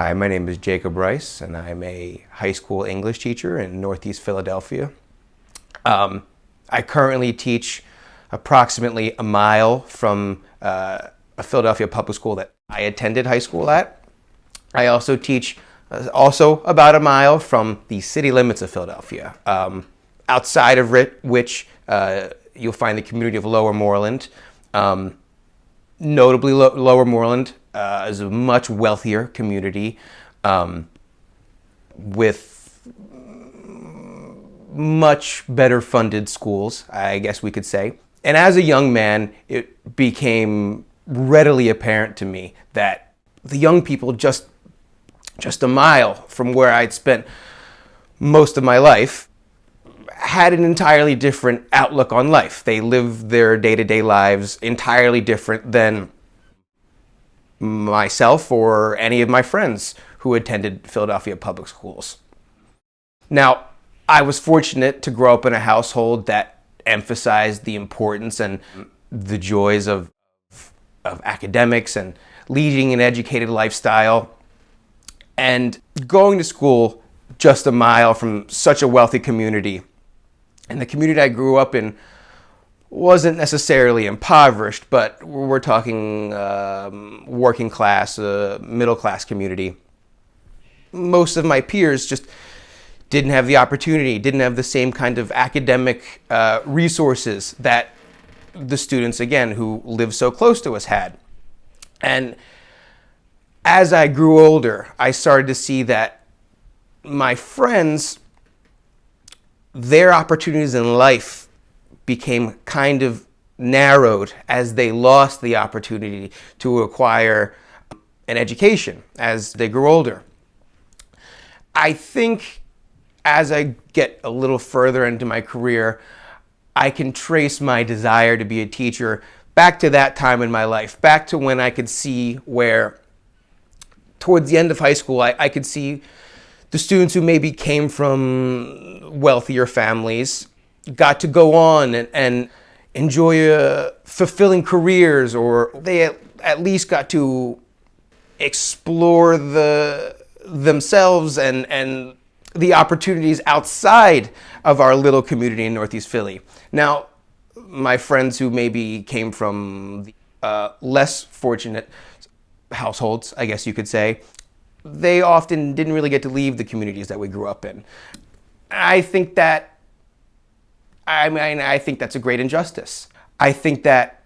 Hi, my name is Jacob Rice, and I'm a high school English teacher in Northeast Philadelphia. I currently teach approximately a mile from a Philadelphia public school that I attended high school at. I also teach also about a mile from the city limits of Philadelphia, outside of which you'll find the community of Lower Moreland. Notably, Lower Moreland is a much wealthier community with much better funded schools, I guess we could say. And as a young man, it became readily apparent to me that the young people just a mile from where I'd spent most of my life had an entirely different outlook on life. They live their day-to-day lives entirely different than myself or any of my friends who attended Philadelphia public schools. Now, I was fortunate to grow up in a household that emphasized the importance and the joys of academics and leading an educated lifestyle. And going to school just a mile from such a wealthy community, and the community I grew up in wasn't necessarily impoverished, but we're talking working class, middle class community. Most of my peers just didn't have the opportunity, didn't have the same kind of academic resources that the students, again, who live so close to us had. And as I grew older, I started to see that my friends, their opportunities in life became kind of narrowed as they lost the opportunity to acquire an education as they grew older. I think as I get a little further into my career, I can trace my desire to be a teacher back to that time in my life, back to when I could see where, towards the end of high school, I could see the students who maybe came from wealthier families got to go on and enjoy fulfilling careers, or they at least got to explore themselves and the opportunities outside of our little community in Northeast Philly. Now, my friends who maybe came from less fortunate households, I guess you could say, they often didn't really get to leave the communities that we grew up in. I think that's a great injustice. I think that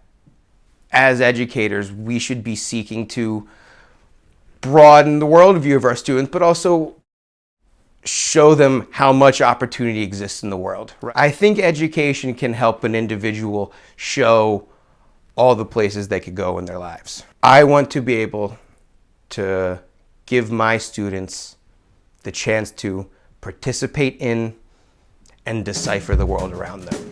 as educators, we should be seeking to broaden the worldview of our students, but also show them how much opportunity exists in the world. I think education can help an individual show all the places they could go in their lives. I want to be able to give my students the chance to participate in and decipher the world around them.